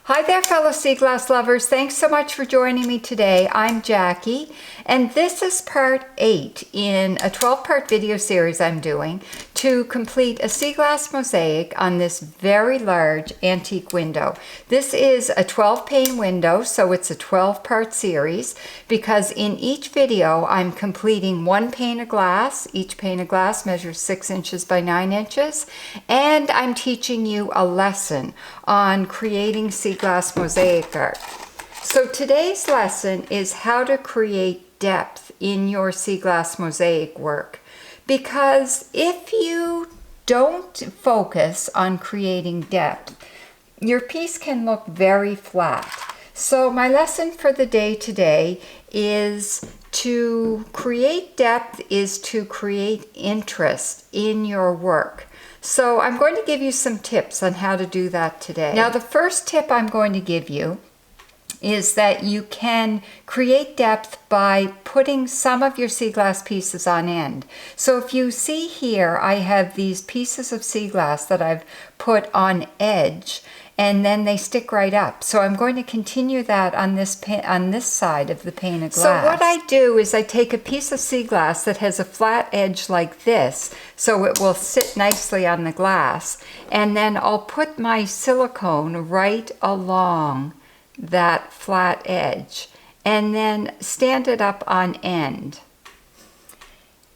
Hi there, fellow sea glass lovers. Thanks so much for joining me today. I'm Jackie, and this is part 8 in a 12-part video series I'm doing to complete a sea glass mosaic on this very large antique window. This is a 12-pane window, so it's a 12-part series because in each video I'm completing one pane of glass. Each pane of glass measures 6 inches by 9 inches, and I'm teaching you a lesson on creating sea glass mosaic art. So today's lesson is how to create depth in your sea glass mosaic work, because if you don't focus on creating depth, your piece can look very flat. So my lesson for the day today is to create depth is to create interest in your work. So I'm going to give you some tips on how to do that today. Now, the first tip I'm going to give you is that you can create depth by putting some of your sea glass pieces on end. So if you see here, I have these pieces of sea glass that I've put on edge, and then they stick right up. So I'm going to continue that on this side of the pane of glass. So what I do is I take a piece of sea glass that has a flat edge like this, so it will sit nicely on the glass, and then I'll put my silicone right along that flat edge and then stand it up on end.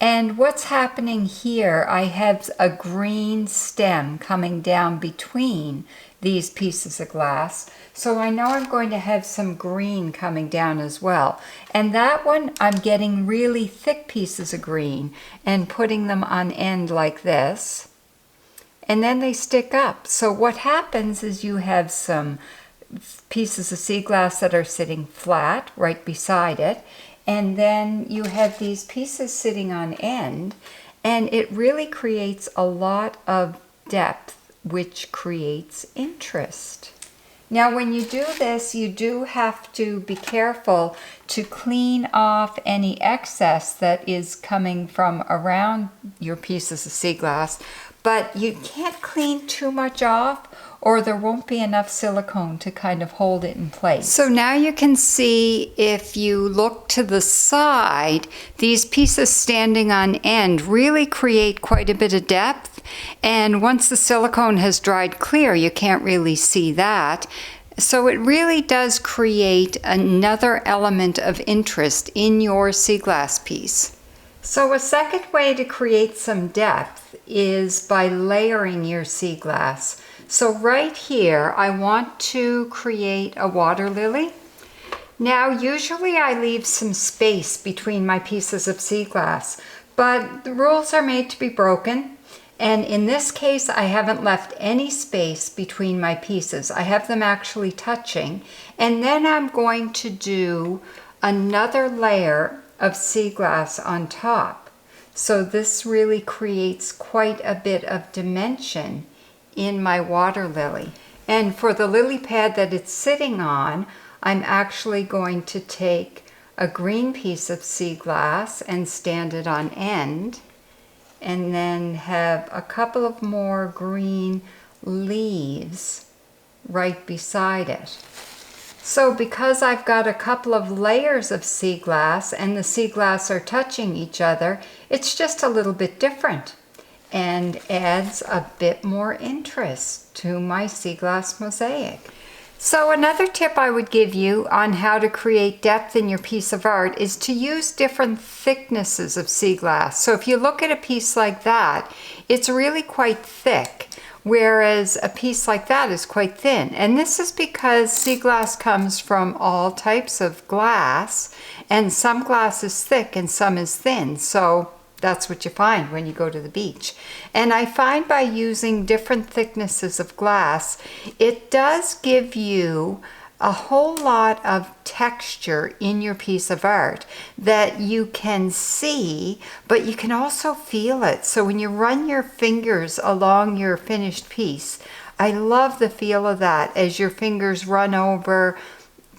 And what's happening here, I have a green stem coming down between these pieces of glass. So I know I'm going to have some green coming down as well. And that one, I'm getting really thick pieces of green and putting them on end like this. And then they stick up. So what happens is you have some pieces of sea glass that are sitting flat right beside it. And then you have these pieces sitting on end, and it really creates a lot of depth, which creates interest. Now, when you do this, you do have to be careful to clean off any excess that is coming from around your pieces of sea glass, but you can't clean too much off or there won't be enough silicone to kind of hold it in place. So now you can see, if you look to the side, these pieces standing on end really create quite a bit of depth. And once the silicone has dried clear, you can't really see that. So it really does create another element of interest in your sea glass piece. So a second way to create some depth is by layering your sea glass. So right here, I want to create a water lily. Now, usually I leave some space between my pieces of sea glass, but the rules are made to be broken. And in this case, I haven't left any space between my pieces. I have them actually touching. And then I'm going to do another layer of sea glass on top. So this really creates quite a bit of dimension in my water lily. And for the lily pad that it's sitting on, I'm actually going to take a green piece of sea glass and stand it on end, and then have a couple of more green leaves right beside it. So because I've got a couple of layers of sea glass and the sea glass are touching each other, it's just a little bit different and adds a bit more interest to my sea glass mosaic. So another tip I would give you on how to create depth in your piece of art is to use different thicknesses of sea glass. So if you look at a piece like that, it's really quite thick, whereas a piece like that is quite thin. And this is because sea glass comes from all types of glass, and some glass is thick and some is thin. So that's what you find when you go to the beach. And I find by using different thicknesses of glass, it does give you a whole lot of texture in your piece of art that you can see, but you can also feel it. So when you run your fingers along your finished piece, I love the feel of that as your fingers run over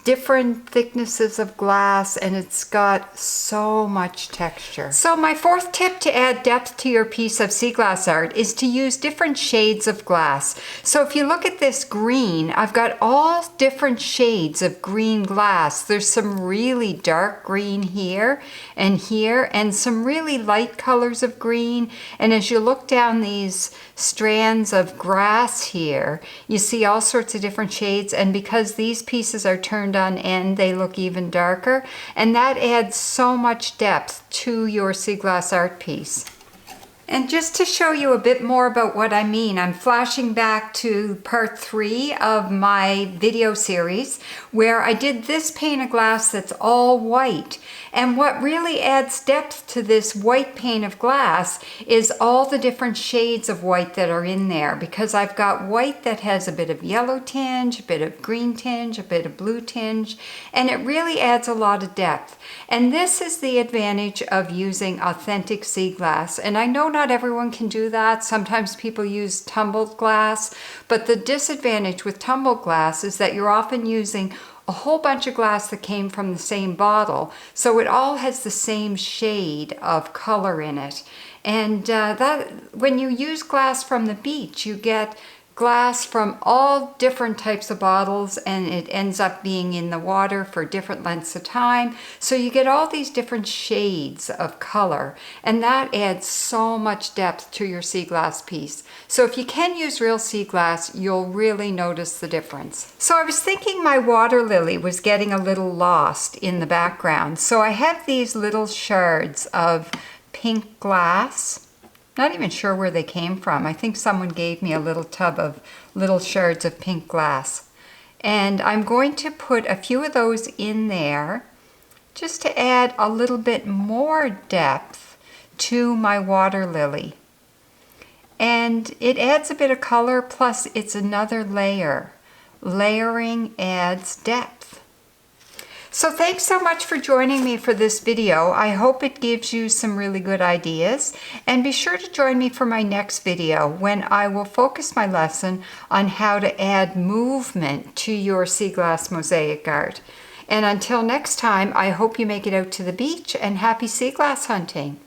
different thicknesses of glass, and it's got so much texture. So my fourth tip to add depth to your piece of sea glass art is to use different shades of glass. So if you look at this green, I've got all different shades of green glass. There's some really dark green here, and some really light colors of green. And as you look down these strands of grass here, you see all sorts of different shades, and because these pieces are turned on end, they look even darker, and that adds so much depth to your sea glass art piece. And just to show you a bit more about what I mean, I'm flashing back to part 3 of my video series where I did this pane of glass that's all white. And what really adds depth to this white pane of glass is all the different shades of white that are in there, because I've got white that has a bit of yellow tinge, a bit of green tinge, a bit of blue tinge, and it really adds a lot of depth. And this is the advantage of using authentic sea glass. And I know not everyone can do that. Sometimes people use tumbled glass, but the disadvantage with tumbled glass is that you're often using a whole bunch of glass that came from the same bottle, so it all has the same shade of color in it. And that when you use glass from the beach, you get glass from all different types of bottles, and it ends up being in the water for different lengths of time. So you get all these different shades of color, and that adds so much depth to your sea glass piece. So if you can use real sea glass, you'll really notice the difference. So I was thinking my water lily was getting a little lost in the background. So I have these little shards of pink glass. Not even sure where they came from. I think someone gave me a little tub of little shards of pink glass. And I'm going to put a few of those in there just to add a little bit more depth to my water lily. And it adds a bit of color, plus it's another layer. Layering adds depth. So thanks so much for joining me for this video. I hope it gives you some really good ideas. And be sure to join me for my next video when I will focus my lesson on how to add movement to your sea glass mosaic art. And until next time, I hope you make it out to the beach, and happy sea glass hunting.